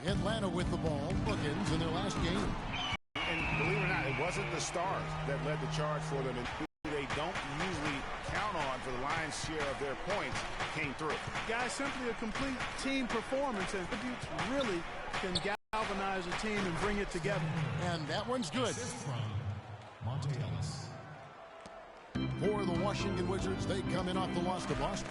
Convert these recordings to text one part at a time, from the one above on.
Atlanta with the ball. Bookends in their last game. And believe it or not, it wasn't the stars that led the charge for them. And who they don't usually count on for the lion's share of their points came through. Guys, simply a complete team performance, and tributes really can galvanize a team and bring it together. And that one's good. For the Washington Wizards, they come in off the loss to Boston.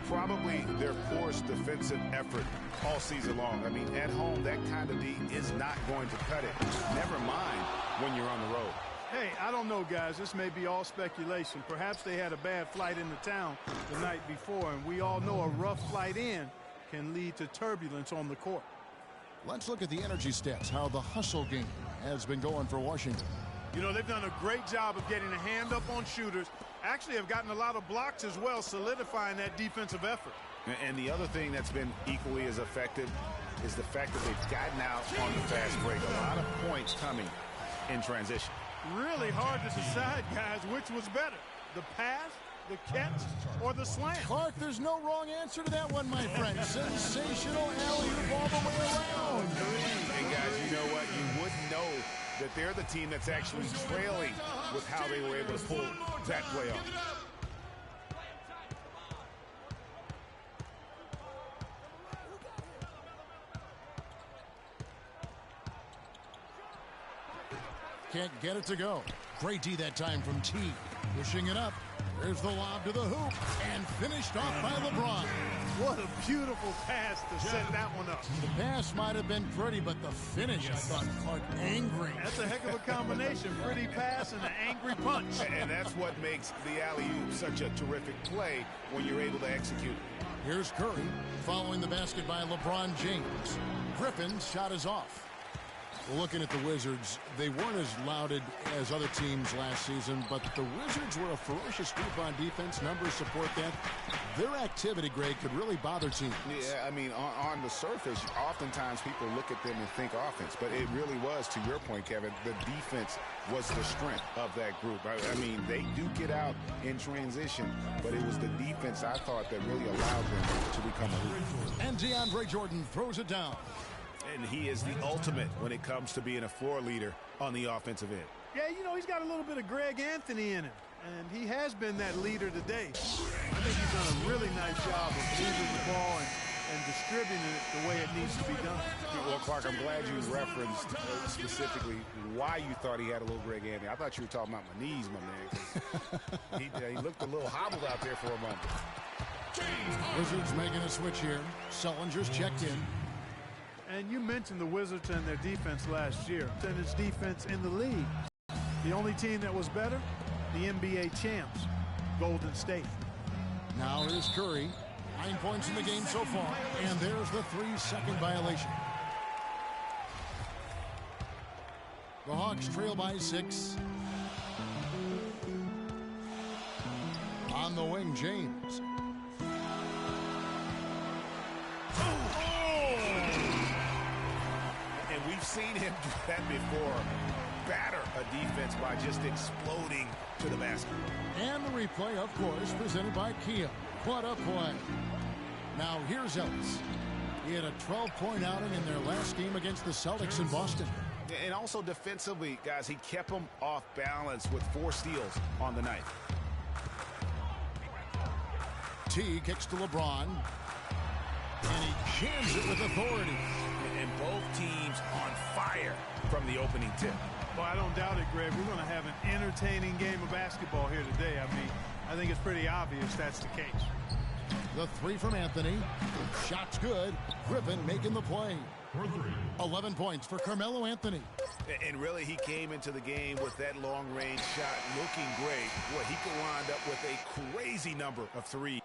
Probably their poorest defensive effort all season long. I mean, at home, that kind of D is not going to cut it. Never mind when you're on the road. Hey, I don't know, guys. This may be all speculation. Perhaps they had a bad flight into town the night before, and we all know a rough flight in can lead to turbulence on the court. Let's look at the energy stats, how the hustle game has been going for Washington. You know, they've done a great job of getting a hand up on shooters. Actually have gotten a lot of blocks as well, solidifying that defensive effort. And the other thing that's been equally as effective is the fact that they've gotten out on the fast break. A lot of points coming in transition. Really hard to decide, guys, which was better, the pass, the catch, or the slam. Clark, there's no wrong answer to that one, my friend. Sensational alley-oop all the way around. And guys, you know what? You wouldn't know that they're the team that's actually trailing with how they were able to pull that play off. Can't get it to go. Great D that time from T. Pushing it up. There's the lob to the hoop. And finished off by LeBron. What a beautiful pass to set that one up. The pass might have been pretty, but the finish, I thought, Clark, angry. That's a heck of a combination. Pretty pass and an angry punch. And that's what makes the alley-oop such a terrific play when you're able to execute. Here's Curry following the basket by LeBron James. Griffin's shot is off. Looking at the Wizards, they weren't as lauded as other teams last season, but the Wizards were a ferocious group on defense. Numbers support that. Their activity, Greg, could really bother teams. Yeah, I mean, on the surface, oftentimes people look at them and think offense, but it really was, to your point, Kevin, the defense was the strength of that group. I mean, they do get out in transition, but it was the defense, I thought, that really allowed them to become a leader. And DeAndre Jordan throws it down. And he is the ultimate when it comes to being a floor leader on the offensive end. Yeah, you know, he's got a little bit of Greg Anthony in him, and he has been that leader today. I think he's done a really nice job of moving the ball and distributing it the way it needs to be done. Well, Clark, I'm glad you referenced specifically why you thought he had a little Greg Anthony. I thought you were talking about my knees, my man. He looked a little hobbled out there for a moment. Wizards making a switch here. Sullinger's checked in. And you mentioned the Wizards and their defense last year, and its defense in the league. The only team that was better, the NBA champs, Golden State. Now here's Curry. 9 points in the game so far, and there's the 3-second violation. The Hawks trail by 6. On the wing, James. We've seen him do that before. Batter a defense by just exploding to the basket. And the replay, of course, presented by Kia. What a play. Now here's Ellis. He had a 12-point outing in their last game against the Celtics in Boston. And also defensively, guys, he kept them off balance with 4 steals on the night. T kicks to LeBron. And he jams it with authority. And both teams on fire from the opening tip. Well, I don't doubt it, Greg. We're going to have an entertaining game of basketball here today. I mean, I think it's pretty obvious that's the case. The 3 from Anthony. Shot's good. Griffin making the play. 11 points for Carmelo Anthony. And really, he came into the game with that long-range shot looking great. Boy, he could wind up with a crazy number of 3.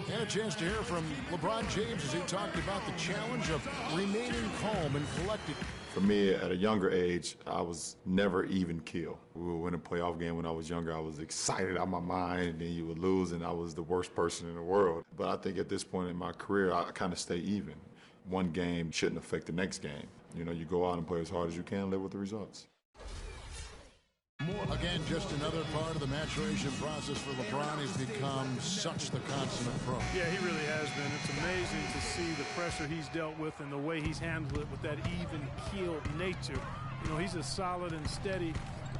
And a chance to hear from LeBron James as he talked about the challenge of remaining calm and collected. For me, at a younger age, I was never even killed. We would win a playoff game when I was younger. I was excited out of my mind, and then you would lose, and I was the worst person in the world. But I think at this point in my career, I kind of stay even. One game shouldn't affect the next game. You know, you go out and play as hard as you can, live with the results. Again, just another part of the maturation process for LeBron. He's become such the consummate pro. Yeah, he really has been. It's amazing to see the pressure he's dealt with and the way he's handled it with that even-keeled nature. You know, he's as solid and steady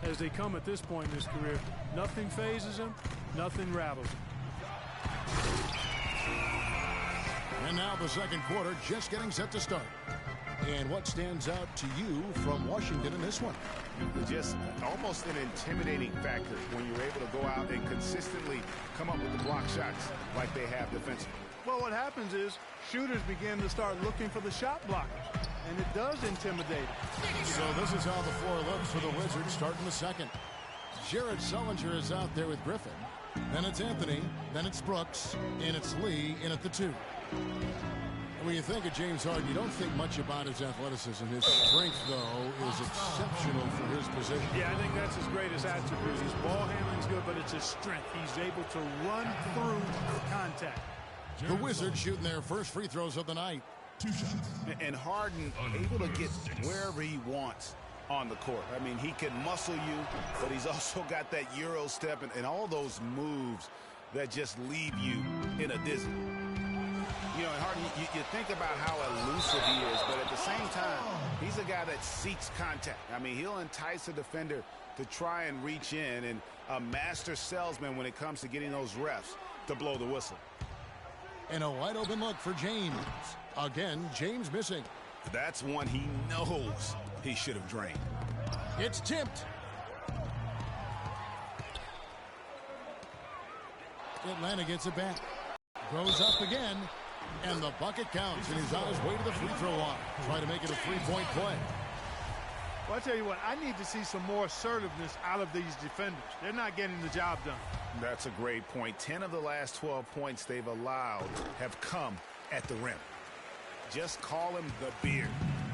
as they come at this point in his career. Nothing phases him, nothing rattles him. And now the second quarter just getting set to start. And what stands out to you from Washington in this one? Just almost an intimidating factor when you're able to go out and consistently come up with the block shots like they have defensively. Well, what happens is shooters begin to start looking for the shot blockers, and it does intimidate them. So this is how the floor looks for the Wizards starting the second. Jared Sullinger is out there with Griffin. Then it's Anthony. Then it's Brooks. And it's Lee in at the 2. When you think of James Harden, you don't think much about his athleticism. His strength, though, is exceptional for his position. Yeah, I think that's his greatest attribute. His ball handling's good, but it's his strength. He's able to run through contact. The Wizards shooting their first free throws of the night. 2 shots. And Harden able to get wherever he wants on the court. I mean, he can muscle you, but he's also got that Euro step and all those moves that just leave you in a dizzy. You know, and Harden, you think about how elusive he is, but at the same time, he's a guy that seeks contact. I mean, he'll entice a defender to try and reach in, and a master salesman when it comes to getting those refs to blow the whistle. And a wide open look for James. Again, James missing. That's one he knows he should have drained. It's tipped. Atlanta gets it back. Goes up again. And the bucket counts, and he's on his way to the free throw line. Try to make it a 3-point play. Well, I tell you what, I need to see some more assertiveness out of these defenders. They're not getting the job done. That's a great point. 10 of the last 12 points they've allowed have come at the rim. Just call him the Beard.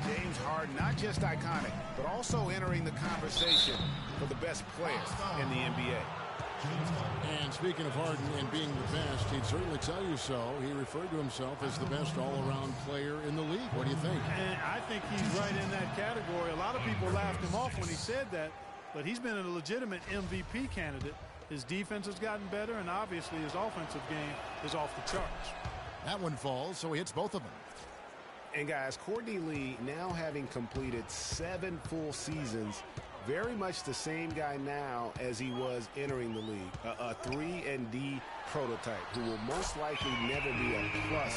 James Harden, not just iconic, but also entering the conversation for the best players in the NBA. And speaking of Harden and being the best, he'd certainly tell you so. He referred to himself as the best all-around player in the league. What do you think? And I think he's right in that category. A lot of people laughed him off when he said that, but he's been a legitimate MVP candidate. His defense has gotten better, and obviously his offensive game is off the charts. That one falls, so he hits both of them. And guys, Courtney Lee, now having completed 7 full seasons, very much the same guy now as he was entering the league. A 3-and-D prototype who will most likely never be a plus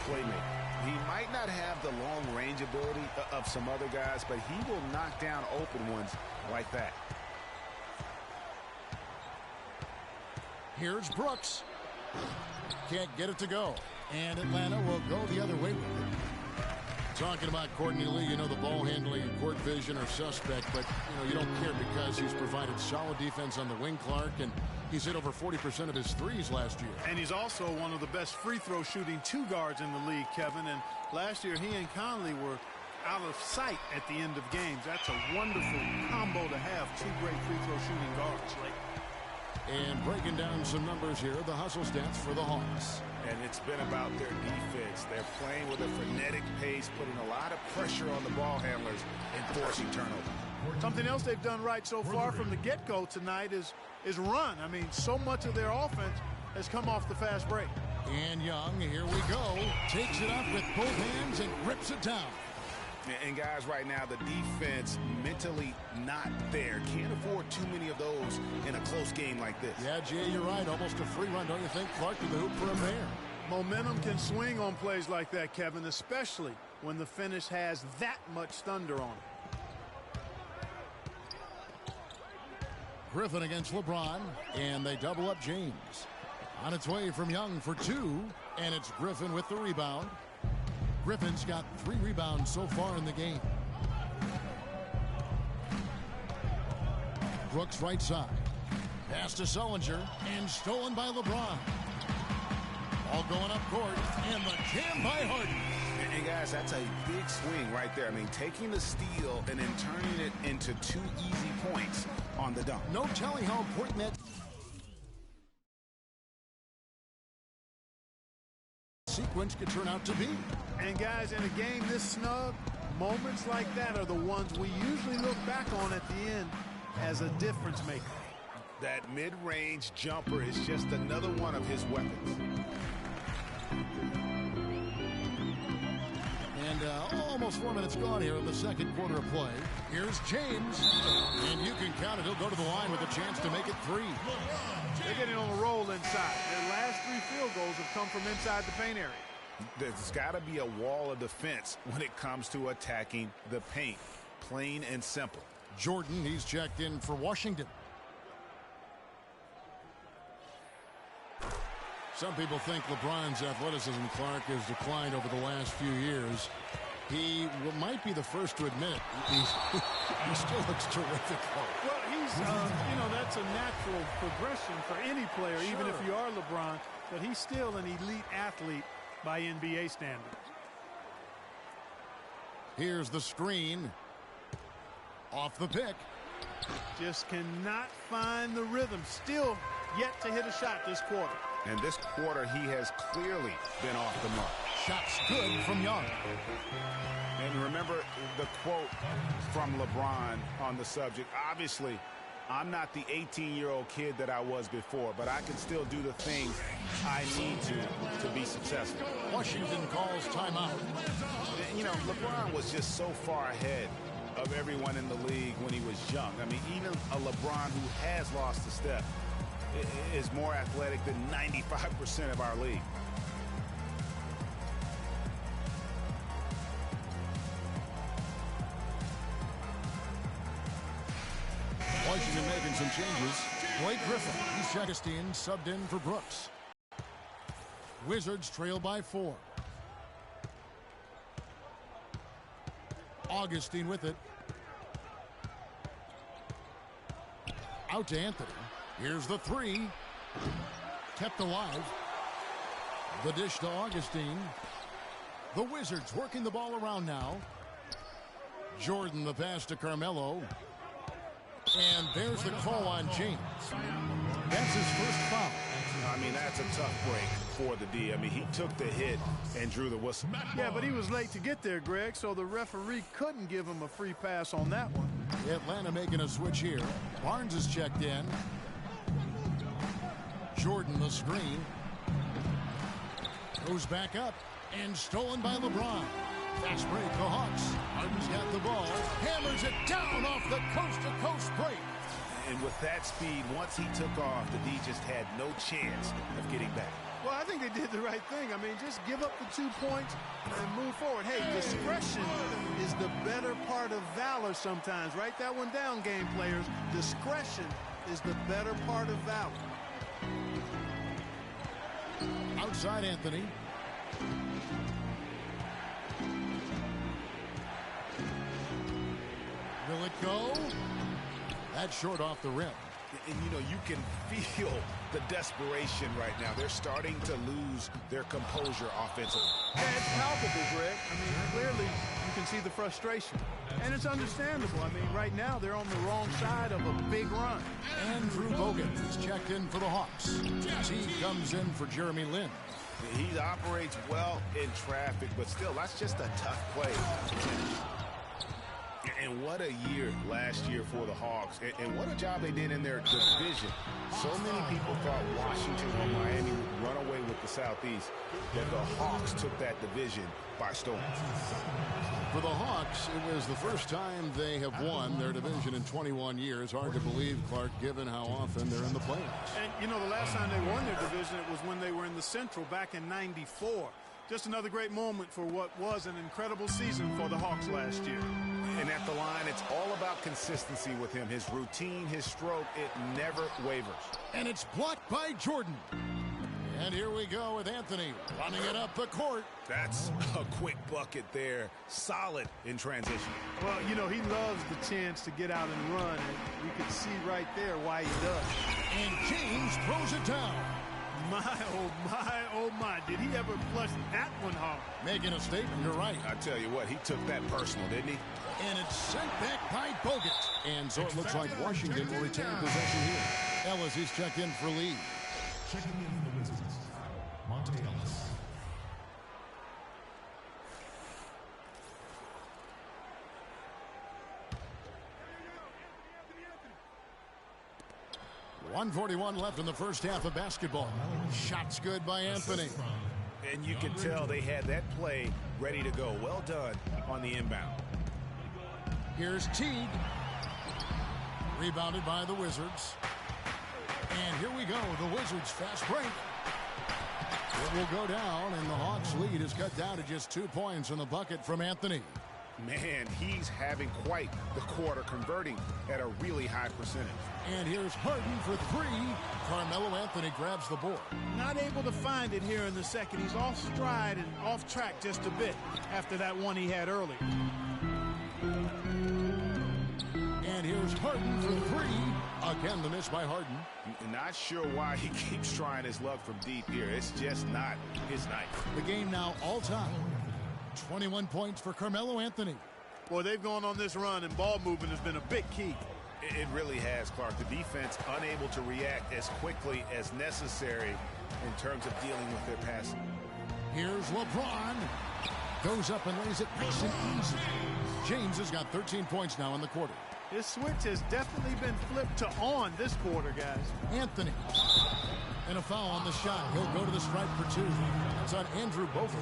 playmaker. He might not have the long-range ability of some other guys, but he will knock down open ones like that. Here's Brooks. Can't get it to go. And Atlanta will go the other way with it. Talking about Courtney Lee, you know the ball handling and court vision are suspect, but you don't care because he's provided solid defense on the wing, Clark, and he's hit over 40% of his threes last year. And he's also one of the best free throw shooting 2 guards in the league, Kevin. And last year he and Conley were out of sight at the end of games. That's a wonderful combo to have, 2 great free throw shooting guards. And breaking down some numbers here, the hustle stats for the Hawks. And it's been about their defense. They're playing with a frenetic pace, putting a lot of pressure on the ball handlers and forcing turnovers. Something else they've done right so far from the get-go tonight is run. I mean, so much of their offense has come off the fast break. And Young, here we go, takes it up with both hands and rips it down. And guys, right now, the defense mentally not there. Can't afford too many of those in a close game like this. Yeah, Jay, you're right. Almost a free run, don't you think? Clark to the hoop for a pair. Momentum can swing on plays like that, Kevin, especially when the finish has that much thunder on it. Griffin against LeBron, and they double up James. On its way from Young for 2, and it's Griffin with the rebound. Griffin's got 3 rebounds so far in the game. Brooks right side. Pass to Sullinger, and stolen by LeBron. All going up court, and the jam by Harden. And guys, that's a big swing right there. I mean, taking the steal and then turning it into 2 easy points on the dunk. No telling how important that sequence could turn out to be. And guys, in a game this snug, moments like that are the ones we usually look back on at the end as a difference maker. That mid-range jumper is just another one of his weapons. And almost 4 minutes gone here in the second quarter of play. Here's James. And you can count it. He'll go to the line with a chance to make it 3. They're getting on a roll inside. Their last 3 field goals have come from inside the paint area. There's got to be a wall of defense when it comes to attacking the paint. Plain and simple. Jordan, he's checked in for Washington. Some people think LeBron's athleticism, Clark, has declined over the last few years. He might be the first to admit it. He still looks terrific, though. Well, he's, that's a natural progression for any player, Sure. even if you are LeBron, but he's still an elite athlete by NBA standards. Here's the screen. Off the pick. Just cannot find the rhythm. Still yet to hit a shot this quarter. And this quarter, he has clearly been off the mark. Shot's good from Young. And remember the quote from LeBron on the subject. Obviously, I'm not the 18-year-old kid that I was before, but I can still do the things I need to be successful. Washington calls timeout. You know, LeBron was just so far ahead of everyone in the league when he was young. I mean, even a LeBron who has lost a step is more athletic than 95% of our league. Washington making some changes. Blake Griffin, he's Augustine, subbed in for Brooks. Wizards trail by 4. Augustine with it. Out to Anthony. Here's the 3. Kept alive. The dish to Augustine. The Wizards working the ball around now. Jordan the pass to Carmelo. And there's the call on James. That's his first foul. I mean, that's a tough break for the D. I mean, he took the hit and drew the whistle. Yeah, but he was late to get there, Greg, so the referee couldn't give him a free pass on that one. Atlanta making a switch here. Barnes is checked in. Jordan the screen. Goes back up and stolen by LeBron. Fast break, the Hawks. Harden's got the ball. Hammers it down off the coast-to-coast break. And with that speed, once he took off, the D just had no chance of getting back. Well, I think they did the right thing. I mean, just give up the 2 points and move forward. Hey, discretion is the better part of valor sometimes. Write that one down, game players. Discretion is the better part of valor. Outside Anthony. Will it go? That's short off the rim. And, you know, you can feel the desperation right now. They're starting to lose their composure offensively. Yeah, it's palpable, Greg. I mean, clearly you can see the frustration. And it's understandable. I mean, right now they're on the wrong side of a big run. Andrew Bogut is checked in for the Hawks. T comes in for Jeremy Lin. He operates well in traffic, but still, that's just a tough play. And what a year last year for the Hawks. And what a job they did in their division. So many people thought Washington or Miami would run away with the Southeast, but the Hawks took that division by storm. For the Hawks, it was the first time they have won their division in 21 years. Hard to believe, Clark, given how often they're in the playoffs. And, you know, the last time they won their division, it was when they were in the Central back in '94. Just another great moment for what was an incredible season for the Hawks last year. And at the line, it's all about consistency with him. His routine, his stroke, it never wavers. And it's blocked by Jordan. And here we go with Anthony running it up the court. That's a quick bucket there. Solid in transition. Well, you know, he loves the chance to get out and run. And you can see right there why he does. And James throws it down. My, oh, my. Did he ever flush that one hard? Making a statement, you're right. I tell you what, he took that personal, didn't he? And it's sent back by Bogut. And so it looks like Washington will retain possession here. Ellis is checked in for Lee. Checking in for the Wizards, Monte Ellis. 1:41 left in the first half of basketball. Shots good by Anthony. And you can tell they had that play ready to go. Well done on the inbound. Here's Teague. Rebounded by the Wizards. And here we go, the Wizards fast break. It will go down, and the Hawks lead is cut down to just 2 points in the bucket from Anthony. Man, he's having quite the quarter, converting at a really high percentage. And here's Harden for three. Carmelo Anthony grabs the board. Not able to find it here in the second. He's off stride and off track just a bit after that one he had early. And here's Harden for three. Again, the miss by Harden. Not sure why he keeps trying his luck from deep here. It's just not his night. The game now all-time. 21 points for Carmelo Anthony. Boy, they've gone on this run, and ball movement has been a big key. It really has, Clark. The defense unable to react as quickly as necessary in terms of dealing with their passing. Here's LeBron. Goes up and lays it nice and easy. James has got 13 points now in the quarter. His switch has definitely been flipped to on this quarter, guys. Anthony. And a foul on the shot. He'll go to the stripe for two. That's on Andrew Bogut.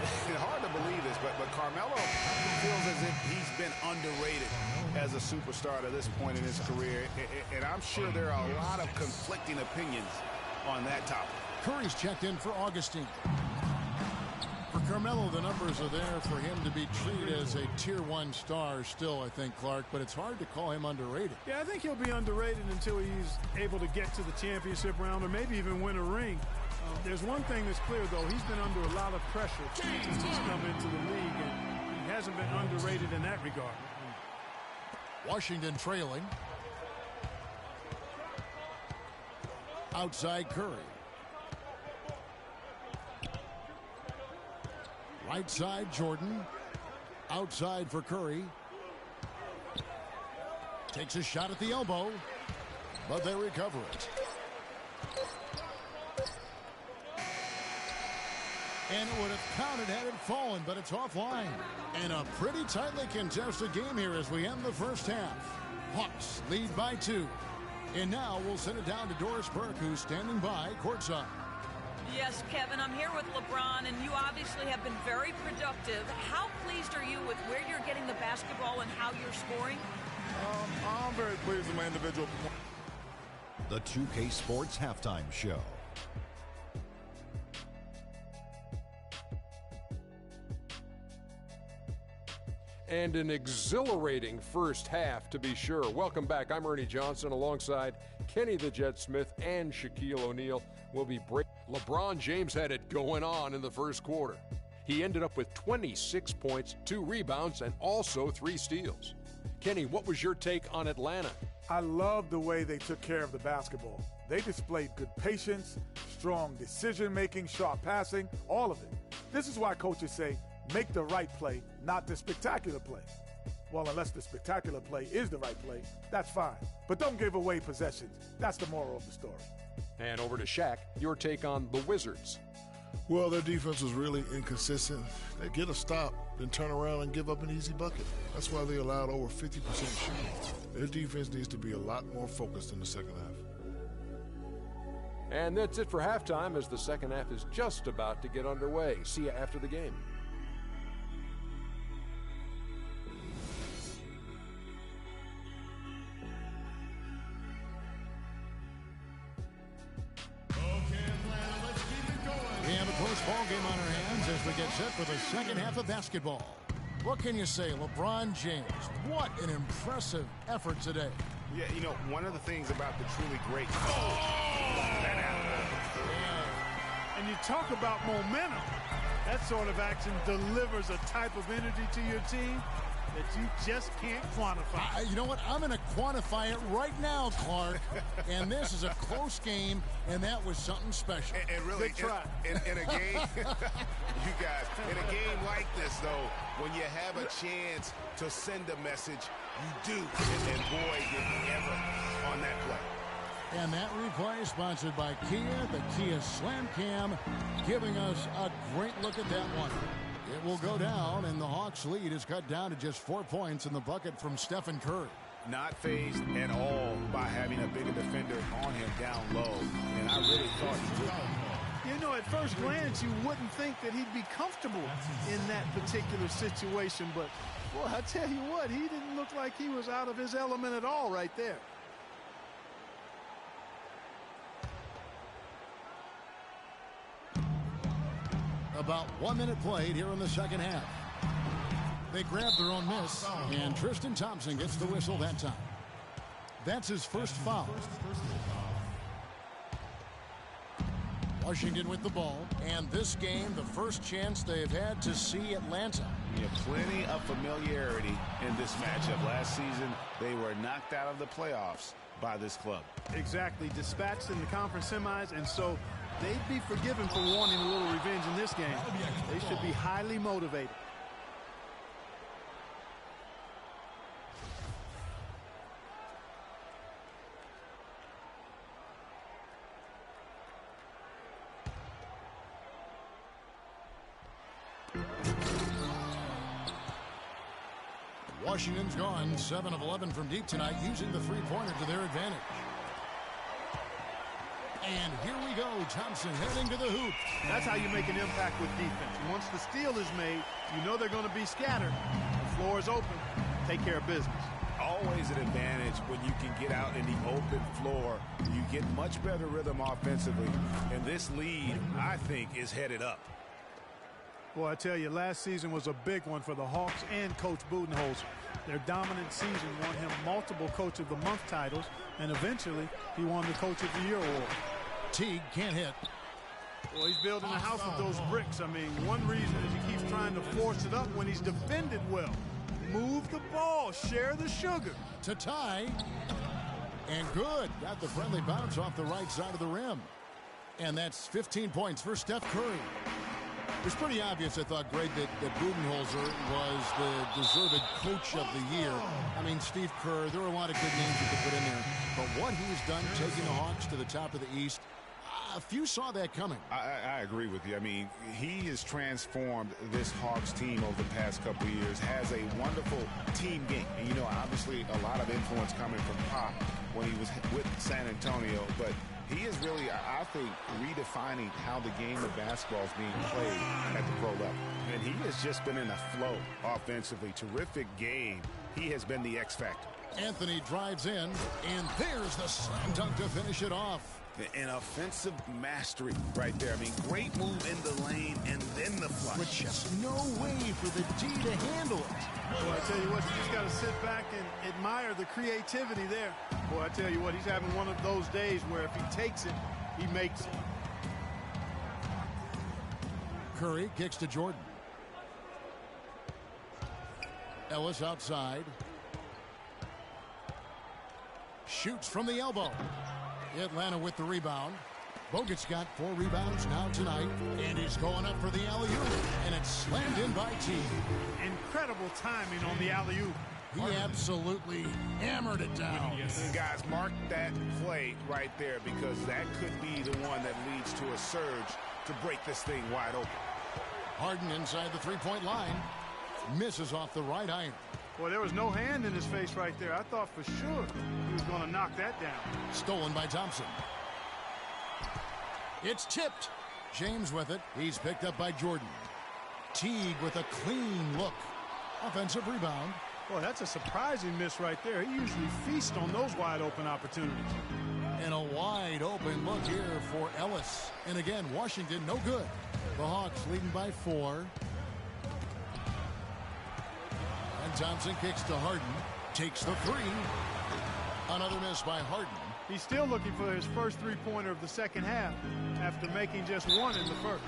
It's hard to believe this, but Carmelo feels as if he's been underrated as a superstar to this point in his career. And I'm sure there are a lot of conflicting opinions on that topic. Curry's checked in for Augustine. For Carmelo, the numbers are there for him to be treated as a Tier 1 star still, I think, Clark, but it's hard to call him underrated. Yeah, I think he'll be underrated until he's able to get to the championship round or maybe even win a ring. There's one thing that's clear, though. He's been under a lot of pressure since he's come into the league, and he hasn't been underrated in that regard. Washington trailing. Outside Curry. Right side Jordan. Outside for Curry. Takes a shot at the elbow, but they recover it. And it would have counted had it fallen, but it's offline. And a pretty tightly contested game here as we end the first half. Hawks lead by 2. And now we'll send it down to Doris Burke, who's standing by courtside. Yes, Kevin, I'm here with LeBron, and you obviously have been very productive. How pleased are you with where you're getting the basketball and how you're scoring? I'm very pleased with my individual performance. The 2K Sports Halftime Show. And an exhilarating first half, to be sure. Welcome back. I'm Ernie Johnson alongside Kenny the Jet Smith and Shaquille O'Neal. We'll be breaking. LeBron James had it going on in the first quarter. He ended up with 26 points, 2 rebounds, and also 3 steals. Kenny, what was your take on Atlanta? I love the way they took care of the basketball. They displayed good patience, strong decision-making, sharp passing, all of it. This is why coaches say, make the right play, not the spectacular play. Well, unless the spectacular play is the right play, that's fine. But don't give away possessions. That's the moral of the story. And over to Shaq, your take on the Wizards. Well, their defense was really inconsistent. They get a stop, then turn around and give up an easy bucket. That's why they allowed over 50% shooting. Their defense needs to be a lot more focused in the second half. And that's it for halftime, as the second half is just about to get underway. See you after the game. Ball game on our hands as we get set for the second half of basketball. What can you say, LeBron James? What an impressive effort today. Yeah, you know, one of the things about the truly great... And you talk about momentum. That sort of action delivers a type of energy to your team that you just can't quantify. You know what? I'm going to quantify it right now, Clark. And this is a close game, and that was something special. And really, good try. In a game, you guys, in a game like this, though, when you have a chance to send a message, you do. And boy, did he ever on that play. And that replay sponsored by Kia, the Kia Slam Cam, giving us a great look at that one. It will go down, and the Hawks lead is cut down to just 4 points in the bucket from Stephen Curry. not phased at all by having a bigger defender on him down low. And I really thought he would. You know, at first glance, you wouldn't think that he'd be comfortable in that particular situation. But, boy, I tell you what, he didn't look like he was out of his element at all right there. About 1 minute played here in the second half. They grabbed their own miss, and Tristan Thompson gets the whistle that time. That's his first foul. Washington with the ball, and this game, the first chance they've had to see Atlanta. Yeah, plenty of familiarity in this matchup. Last season, they were knocked out of the playoffs by this club. Exactly, dispatched in the conference semis, and so they'd be forgiven for wanting a little revenge in this game. They should be highly motivated. Washington's gone 7 of 11 from deep tonight, using the three-pointer to their advantage. And here we go. Thompson heading to the hoop. That's how you make an impact with defense. Once the steal is made, you know they're going to be scattered. The floor is open. Take care of business. Always an advantage when you can get out in the open floor. You get much better rhythm offensively. And this lead, I think, is headed up. Boy, I tell you, last season was a big one for the Hawks and Coach Budenholzer. Their dominant season won him multiple Coach of the Month titles, and eventually he won the Coach of the Year award. Teague can't hit. Well, he's building a house with those bricks. I mean, one reason is he keeps trying to force it up when he's defended well. Move the ball, share the sugar. To tie, and good. Got the friendly bounce off the right side of the rim. And that's 15 points for Steph Curry. It was pretty obvious, I thought, Greg, that Budenholzer was the deserved coach of the year. I mean, Steve Kerr, there were a lot of good names you could put in there. But what he's done, taking the Hawks to the top of the East, a few saw that coming. I agree with you. I mean, he has transformed this Hawks team over the past couple of years, has a wonderful team game. And, you know, obviously a lot of influence coming from Pop when he was with San Antonio. But he is really, I think, redefining how the game of basketball is being played at the pro level. And he has just been in a flow offensively. Terrific game. He has been the X factor. Anthony drives in, and there's the slam dunk to finish it off. An offensive mastery right there. I mean, great move in the lane and then the flush. But just no way for the D to handle it. Boy, I tell you what, you just got to sit back and admire the creativity there. Boy, I tell you what, he's having one of those days where if he takes it, he makes it. Curry kicks to Jordan. Ellis outside. Shoots from the elbow. Atlanta with the rebound. Bogut's got 4 rebounds now tonight, and he's going up for the alley-oop, and it's slammed in by Teague. Incredible timing on the alley-oop. He absolutely hammered it down. And guys, mark that play right there, because that could be the one that leads to a surge to break this thing wide open. Harden inside the three-point line. Misses off the right iron. Boy, there was no hand in his face right there. I thought for sure he was going to knock that down. Stolen by Thompson. It's tipped. James with it. He's picked up by Jordan. Teague with a clean look. Offensive rebound. Boy, that's a surprising miss right there. He usually feasts on those wide open opportunities. And a wide open look here for Ellis. And again, Washington no good. The Hawks leading by 4. And Thompson kicks to Harden. Takes the 3. Another miss by Harden. He's still looking for his first three-pointer of the second half after making just 1 in the first.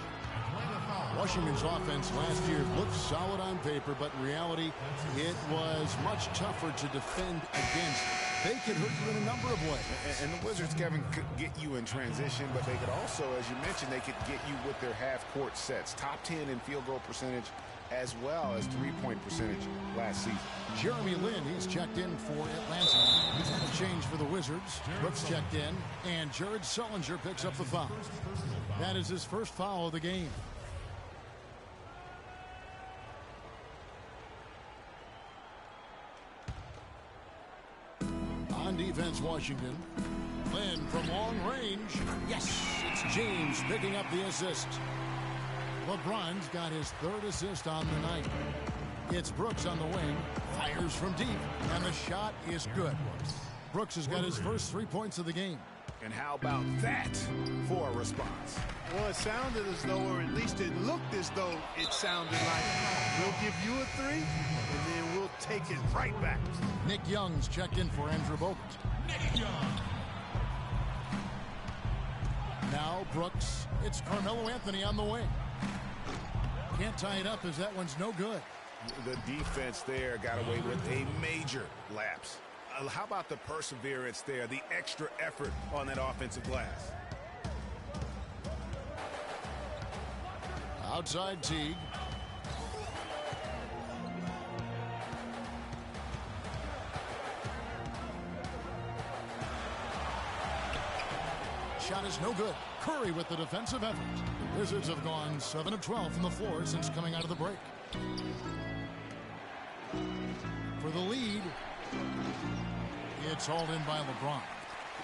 Washington's offense last year looked solid on paper, but in reality, it was much tougher to defend against. They could hurt you in a number of ways. And the Wizards, Kevin, could get you in transition, but they could also, as you mentioned, they could get you with their half-court sets. Top 10 in field goal percentage as well as three-point percentage last season. Jeremy Lin, he's checked in for Atlanta. He's had a change for the Wizards. Brooks checked in, and Jared Sullinger picks up the foul. That is his first foul of the game. defense, Washington. Lynn from long range. Yes, it's James picking up the assist. LeBron's got his third assist on the night. It's Brooks on the wing. Fires from deep, and the shot is good. Brooks has got his first 3 points of the game. And how about that for a response? Well, it sounded as though, or at least it looked as though it sounded like, we'll give you a three, and then we'll take it right back. Nick Young's checked in for Andrew Bogut. Nick Young. Now Brooks. It's Carmelo Anthony on the wing. Can't tie it up as that one's no good. The defense there got away with a major lapse. How about the perseverance there, the extra effort on that offensive glass? Outside Teague. Shot is no good. Curry with the defensive effort. The Wizards have gone 7 of 12 from the floor since coming out of the break. For the lead, it's hauled in by LeBron.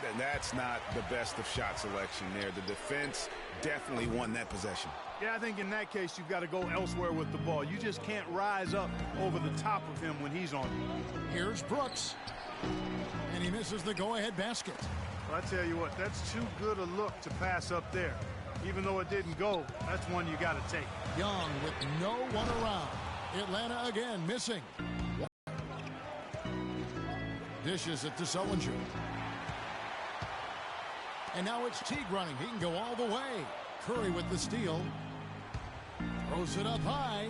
And that's not the best of shot selection there. The defense definitely won that possession. Yeah, I think in that case, you've got to go elsewhere with the ball. You just can't rise up over the top of him when he's on you. Here's Brooks. And he misses the go-ahead basket. Well, I tell you what, that's too good a look to pass up there. Even though it didn't go, that's one you got to take. Young with no one around. Atlanta again missing. Dishes it to Sullinger. And now it's Teague running. He can go all the way. Curry with the steal. Throws it up high.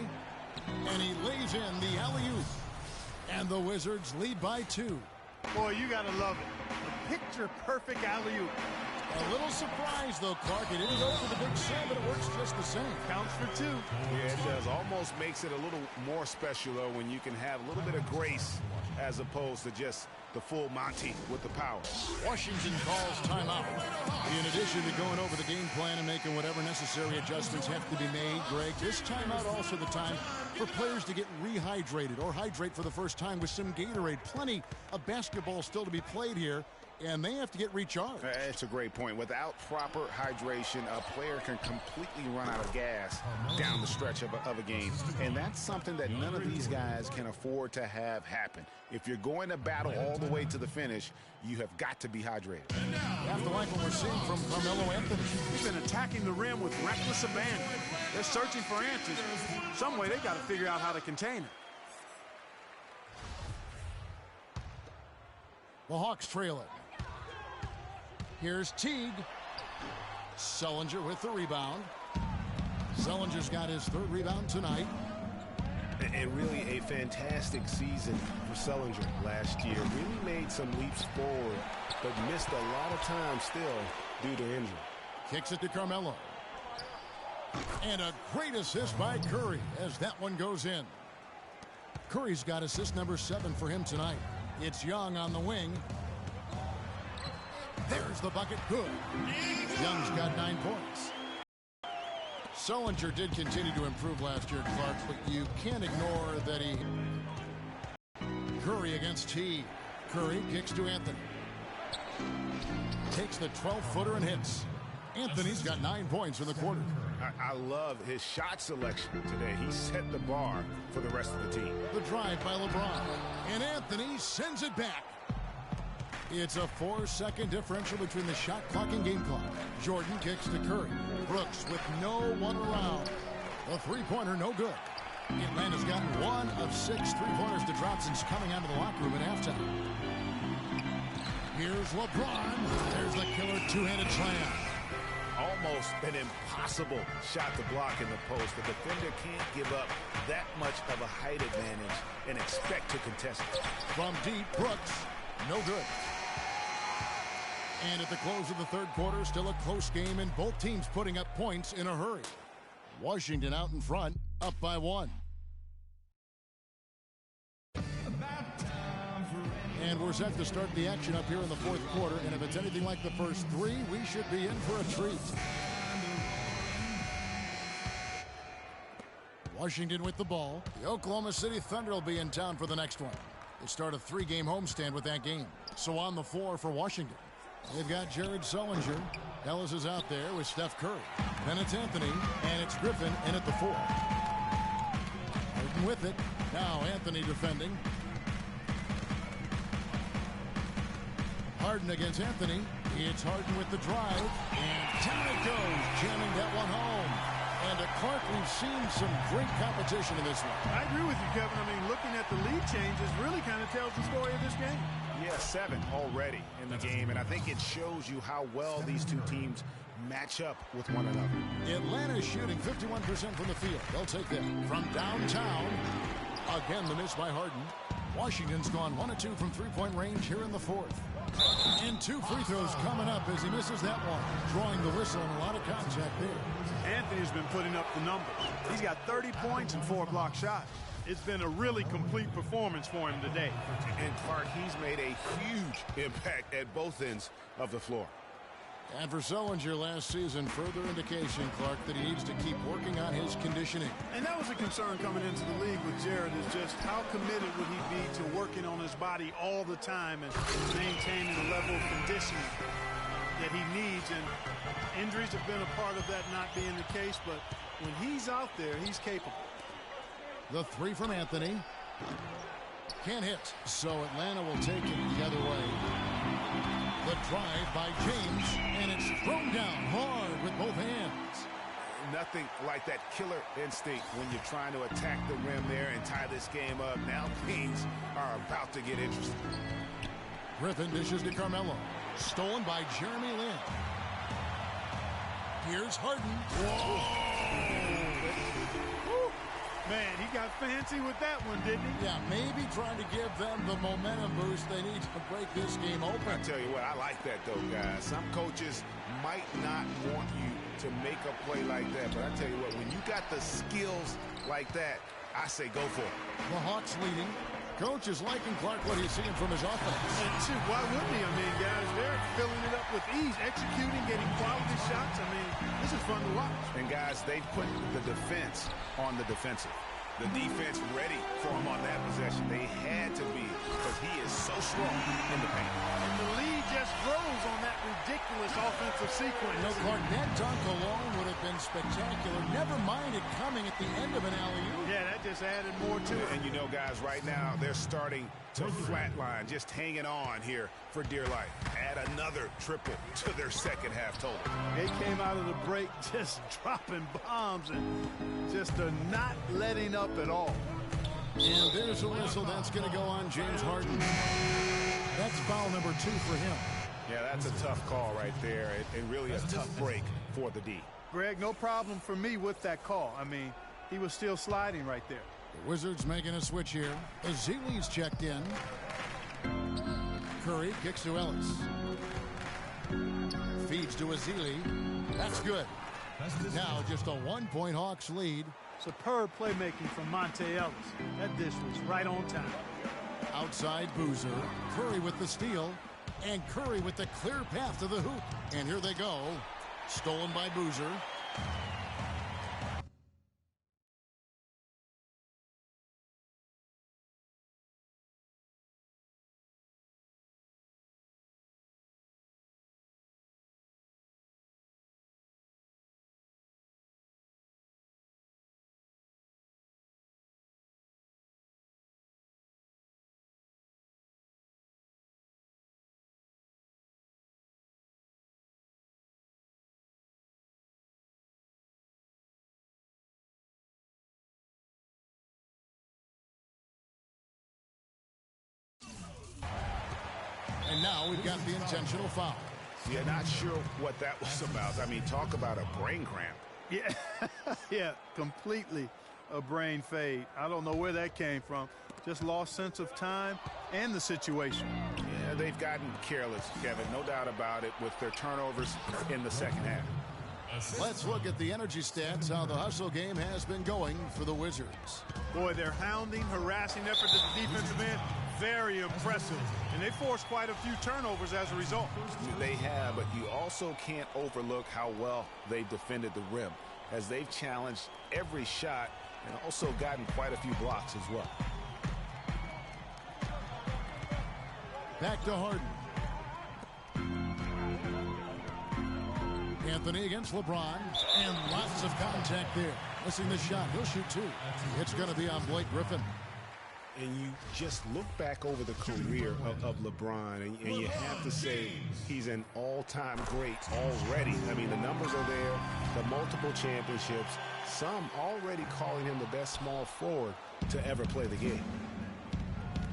And he lays in the alley-oop. And the Wizards lead by 2. Boy, you got to love it. A picture-perfect alley-oop. A little surprise, though, Clark. It didn't go for the big slam, but it works just the same. Counts for 2. Yeah, it does. Almost makes it a little more special, though, when you can have a little bit of grace as opposed to just the full Monty with the power. Washington calls timeout. In addition to going over the game plan and making whatever necessary adjustments have to be made, Greg, this timeout also the time for players to get rehydrated or hydrate for the first time with some Gatorade. Plenty of basketball still to be played here, and they have to get recharged. That's a great point. Without proper hydration, a player can completely run out of gas down the stretch of a game. And that's something that none of these guys can afford to have happen. If you're going to battle all the way to the finish, you have got to be hydrated. You have to like what we're seeing from Carmelo Anthony. He's been attacking the rim with reckless abandon. They're searching for answers. Some way they got to figure out how to contain it. The Hawks trail it. Here's Teague. Sullinger with the rebound. Sullinger's got his third rebound tonight. And really a fantastic season for Sullinger last year. Really made some leaps forward, but missed a lot of time still due to injury. Kicks it to Carmelo. And a great assist by Curry as that one goes in. Curry's got assist number 7 for him tonight. It's Young on the wing. There's the bucket. Good. Young's got 9 points. Sullinger did continue to improve last year, Clark, but you can't ignore that he... Curry against Teague. Curry kicks to Anthony. Takes the 12-footer and hits. Anthony's got 9 points in the quarter. I love his shot selection today. He set the bar for the rest of the team. The drive by LeBron. And Anthony sends it back. It's a 4-second differential between the shot clock and game clock. Jordan kicks to Curry. Brooks with no one around. The three-pointer no good. Atlanta's gotten 1 of 6 three-pointers to drop since coming out of the locker room at halftime. Here's LeBron. There's the killer two-handed slam. Almost an impossible shot to block in the post. The defender can't give up that much of a height advantage and expect to contest it. From deep, Brooks, no good. And at the close of the third quarter, still a close game, and both teams putting up points in a hurry. Washington out in front, up by 1. And we're set to start the action up here in the fourth quarter, and if it's anything like the first 3, we should be in for a treat. Washington with the ball. The Oklahoma City Thunder will be in town for the next one. They start a 3-game homestand with that game. So on the floor for Washington, they've got Jared Sullinger. Ellis is out there with Steph Curry. Then it's Anthony, and it's Griffin in at the 4. Harden with it. Now Anthony defending. Harden against Anthony. It's Harden with the drive. And down it goes, jamming that one home. And to Clark, we've seen some great competition in this one. I agree with you, Kevin. I mean, looking at the lead changes really kind of tells the story of this game. Yeah, 7 already in the game, and I think it shows you how well these two teams match up with one another. Atlanta's shooting 51% from the field. They'll take that from downtown. Again, the miss by Harden. Washington's gone 1 of 2 from three-point range here in the 4th. And 2 free throws coming up as he misses that one. Drawing the whistle and a lot of contact there. Anthony's been putting up the numbers. He's got 30 points and 4 block shots. It's been a really complete performance for him today. And Clark, he's made a huge impact at both ends of the floor. And for Sullinger last season, further indication, Clark, that he needs to keep working on his conditioning. And that was a concern coming into the league with Jared, is just how committed would he be to working on his body all the time and maintaining the level of conditioning that he needs. And injuries have been a part of that not being the case, but when he's out there, he's capable. The 3 from Anthony. Can't hit, so Atlanta will take it the other way. The drive by James, and it's thrown down hard with both hands. Nothing like that killer instinct when you're trying to attack the rim there and tie this game up. Now things are about to get interesting. Griffin dishes to Carmelo. Stolen by Jeremy Lin. Here's Harden. Whoa! Man, he got fancy with that one, didn't he? Yeah, maybe trying to give them the momentum boost they need to break this game open. I tell you what, I like that, though, guys. Some coaches might not want you to make a play like that, but I tell you what, when you got the skills like that, I say go for it. The Hawks leading. Coach is liking Clark what he's seeing from his offense. And shoot, why wouldn't he? I mean, guys, they're filling it up with ease, executing, getting quality shots. I mean, this is fun to watch. And guys, they've put the defense on the defensive. The defense ready for him on that possession. They had to be, because he is so strong in the paint. And the lead just grows on that ridiculous offensive sequence. No, Clark, that dunk alone would have been spectacular. Never mind it coming at the end of an alley-oop. Yeah, that just added more to it. And you know, guys, right now they're starting to flatline, just hanging on here for dear life. Add another triple to their second half total. They came out of the break just dropping bombs and just not letting up at all. And there's a whistle that's going to go on James Harden. That's foul number 2 for him. Yeah, that's a tough call right there, and really a tough break for the D. Greg, no problem for me with that call. I mean, he was still sliding right there. The Wizards making a switch here. Ezeli's checked in. Curry kicks to Ellis. Feeds to Ezeli. That's good. Now just a 1-point Hawks lead. Superb playmaking from Monte Ellis. That dish was right on time. Outside Boozer. Curry with the steal. And Curry with the clear path to the hoop. And here they go. Stolen by Boozer. And now we've got the intentional foul. Yeah, not sure what that was about. I mean, talk about a brain cramp. Yeah, yeah, completely a brain fade. I don't know where that came from. Just lost sense of time and the situation. Yeah, they've gotten careless, Kevin, no doubt about it, with their turnovers in the second half. Let's look at the energy stats, how the hustle game has been going for the Wizards. Boy, their hounding, harassing effort at the defensive end, very impressive. And they forced quite a few turnovers as a result. They have, but you also can't overlook how well they've defended the rim, as they've challenged every shot and also gotten quite a few blocks as well. Back to Harden. Anthony against LeBron, and lots of contact there. Missing the shot. He'll shoot two. It's going to be on Blake Griffin. And you just look back over the career of LeBron, and you have to say he's an all-time great already. I mean, the numbers are there, the multiple championships, some already calling him the best small forward to ever play the game.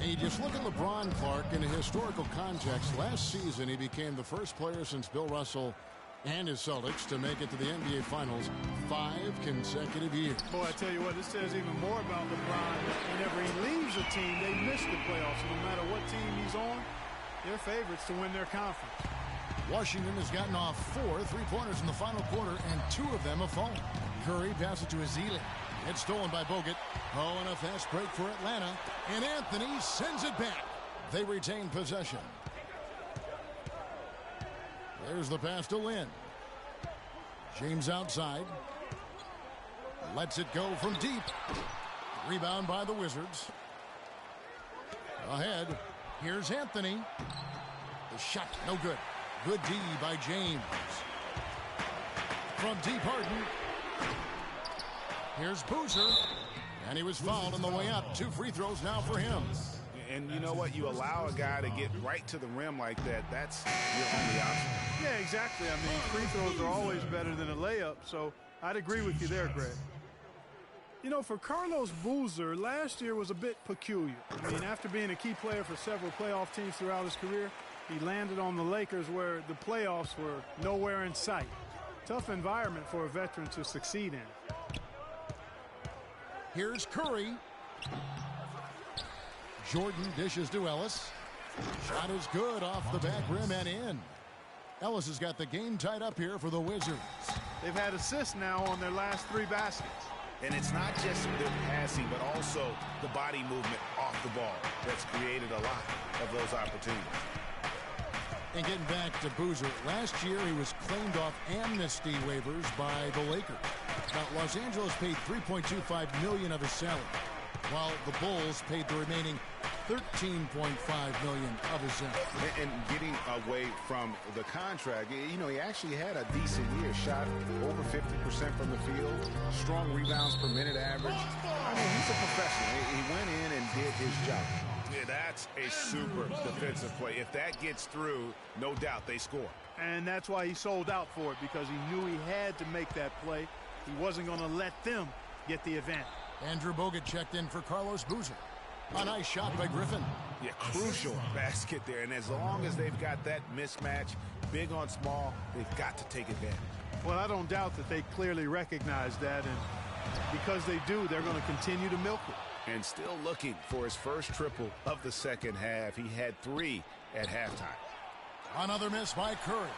And you just look at LeBron, Clark, in a historical context. Last season, he became the first player since Bill Russell and his Celtics to make it to the NBA Finals 5 consecutive years. Boy, I tell you what, this says even more about LeBron. Whenever he leaves a team, they miss the playoffs. No matter what team he's on, they're favorites to win their conference. Washington has gotten off 4 3-pointers in the final quarter, and 2 of them have fallen. Curry passes to Ezeli. It's stolen by Bogut. Oh, and a fast break for Atlanta. And Anthony sends it back. They retain possession. There's the pass to Lynn. James outside. Lets it go from deep. Rebound by the Wizards. Ahead. Here's Anthony. The shot, no good. Good D by James. From deep, Harden. Here's Boozer. And he was fouled on the way up. 2 free throws now for him. And you know what? You allow a guy to get right to the rim like that, that's your only option. Yeah, exactly. I mean, free throws are always better than a layup, so I'd agree with you there, Greg. You know, for Carlos Boozer, last year was a bit peculiar. I mean, after being a key player for several playoff teams throughout his career, he landed on the Lakers where the playoffs were nowhere in sight. Tough environment for a veteran to succeed in. Here's Curry. Jordan dishes to Ellis. Shot is good off the back rim and in. Ellis has got the game tied up here for the Wizards. They've had assists now on their last 3 baskets. And it's not just their passing, but also the body movement off the ball that's created a lot of those opportunities. And getting back to Boozer, last year he was claimed off amnesty waivers by the Lakers. Now, Los Angeles paid $3.25 million of his salary, while the Bulls paid the remaining $13.5 million of his salary. And getting away from the contract, you know, he actually had a decent year. Shot over 50% from the field, strong rebounds per minute average. I mean, he's a professional. He went in and did his job. Yeah, that's a super defensive play. If that gets through, no doubt they score. And that's why he sold out for it, because he knew he had to make that play. He wasn't going to let them get the advantage. Andrew Bogut checked in for Carlos Boozer. A nice shot by Griffin. Yeah, crucial basket there. And as long as they've got that mismatch, big on small, they've got to take advantage. Well, I don't doubt that they clearly recognize that. And because they do, they're going to continue to milk it. And still looking for his first triple of the second half. He had 3 at halftime. Another miss by Curry.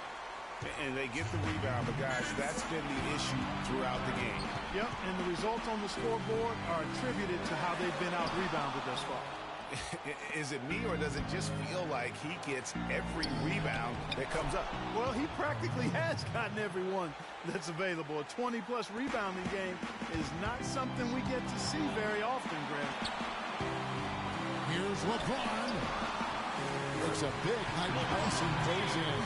And they get the rebound, but guys, that's been the issue throughout the game. Yep, and the results on the scoreboard are attributed to how they've been out-rebounded thus far. Is it me, or does it just feel like he gets every rebound that comes up? Well, he practically has gotten every one that's available. A 20-plus rebounding game is not something we get to see very often, Greg. Here's LeBron. It's a big high pass and plays in.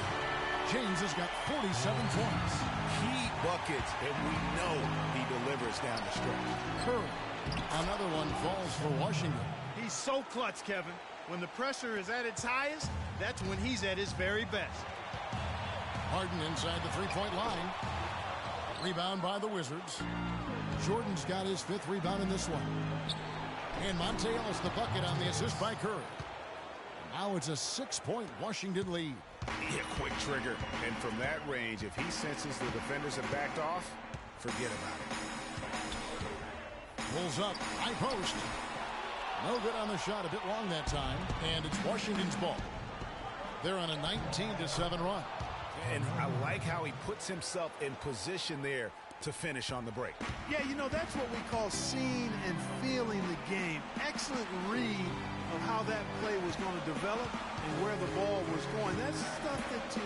James has got 47 points. Key buckets, and we know he delivers down the stretch. Curry. Another one falls for Washington. He's so clutch, Kevin. When the pressure is at its highest, that's when he's at his very best. Harden inside the three-point line. Rebound by the Wizards. Jordan's got his 5th rebound in this one. And Monte Ellis the bucket on the assist by Curry. Now it's a 6-point Washington lead. Yeah, quick trigger. And from that range, if he senses the defenders have backed off, forget about it. Pulls up, high post. No good on the shot, a bit long that time. And it's Washington's ball. They're on a 19-7 run. And I like how he puts himself in position there to finish on the break. Yeah, you know, that's what we call seeing and feeling the game. Excellent read of how that play was going to develop and where the ball was going. That's stuff that you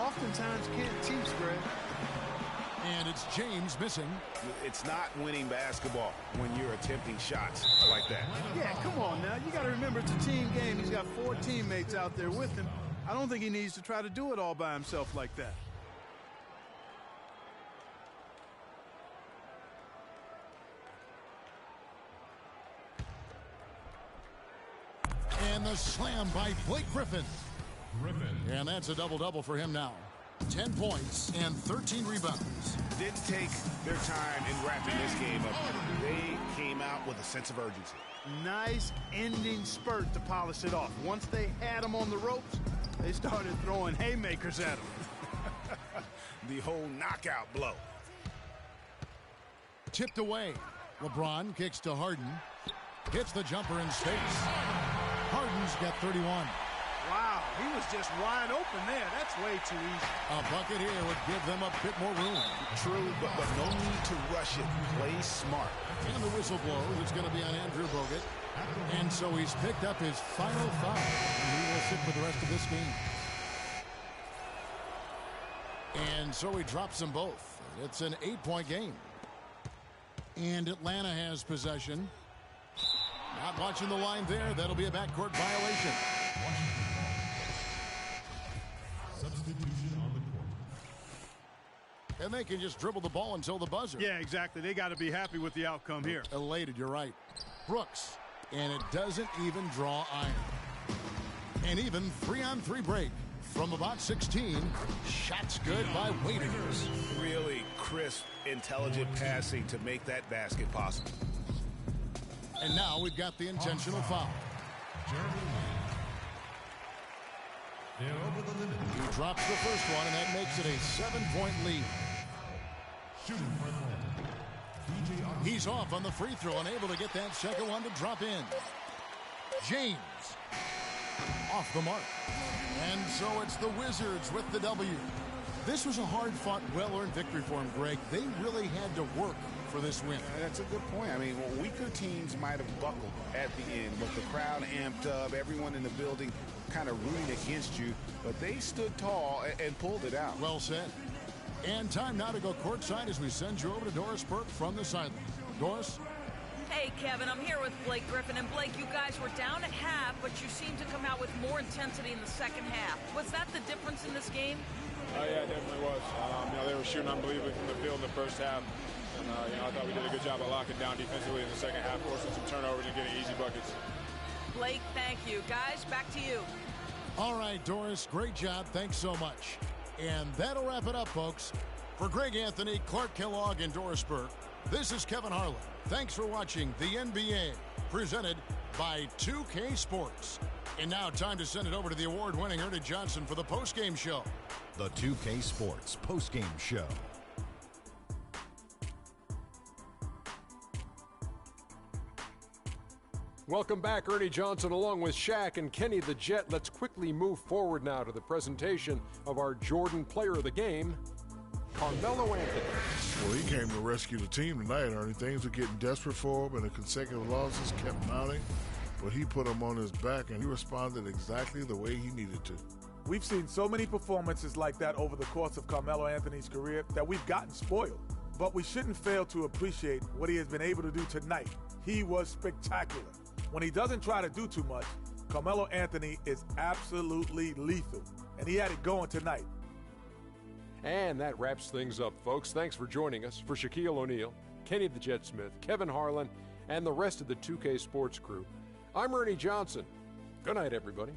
oftentimes can't teach, Greg. And it's James missing. It's not winning basketball when you're attempting shots like that. Yeah, come on now. You got to remember it's a team game. He's got 4 teammates out there with him. I don't think he needs to try to do it all by himself like that. And the slam by Blake Griffin. And that's a double-double for him now. 10 points and 13 rebounds. Didn't take their time in wrapping this game up. They came out with a sense of urgency. Nice ending spurt to polish it off. Once they had him on the ropes, they started throwing haymakers at him. The whole knockout blow. Tipped away. LeBron kicks to Harden. Hits the jumper in space. Harden's got 31. Wow, he was just wide open there. That's way too easy. A bucket here would give them a bit more room. True, but no need to rush it. Play smart. And the whistle blows. It's going to be on Andrew Bogut. And so he's picked up his final foul. And he will sit for the rest of this game. And so he drops them both. It's an 8-point game. And Atlanta has possession. Not watching the line there. That'll be a backcourt violation. Substitution on the court. And they can just dribble the ball until the buzzer. Yeah, exactly. They got to be happy with the outcome here. Elated, you're right. Brooks. And it doesn't even draw iron. And even 3-on-3 break. From about 16, shots good by Waiters. Really crisp, intelligent passing to make that basket possible. And now we've got the intentional foul. He drops the first one, and that makes it a 7-point lead. He's off on the free throw and able to get that second one to drop in. James off the mark. And so it's the Wizards with the W. This was a hard-fought, well-earned victory for him, Greg. They really had to work for this win. That's a good point. I mean, weaker teams might have buckled at the end, but the crowd amped up, everyone in the building kind of rooting against you, but they stood tall and pulled it out. Well said. And time now to go courtside as we send you over to Doris Burke from the sideline. Doris? Hey, Kevin, I'm here with Blake Griffin. And Blake, you guys were down at half, but you seemed to come out with more intensity in the second half. Was that the difference in this game? Yeah, it definitely was. They were shooting unbelievably from the field in the first half. And, I thought we did a good job of locking down defensively in the second half, forcing some turnovers and getting easy buckets. Blake, thank you. Guys, back to you. All right, Doris, great job. Thanks so much. And that'll wrap it up, folks. For Greg Anthony, Clark Kellogg, and Doris Burke, this is Kevin Harlan. Thanks for watching the NBA, presented by 2K Sports. And now time to send it over to the award-winning Ernie Johnson for the postgame show. The 2K Sports postgame show. Welcome back, Ernie Johnson, along with Shaq and Kenny the Jet. Let's quickly move forward now to the presentation of our Jordan Player of the Game, Carmelo Anthony. Well, he came to rescue the team tonight, Ernie. Things were getting desperate for him, and the consecutive losses kept mounting. But he put them on his back, and he responded exactly the way he needed to. We've seen so many performances like that over the course of Carmelo Anthony's career that we've gotten spoiled. But we shouldn't fail to appreciate what he has been able to do tonight. He was spectacular. When he doesn't try to do too much, Carmelo Anthony is absolutely lethal. And he had it going tonight. And that wraps things up, folks. Thanks for joining us. For Shaquille O'Neal, Kenny the Jet Smith, Kevin Harlan, and the rest of the 2K Sports crew, I'm Ernie Johnson. Good night, everybody.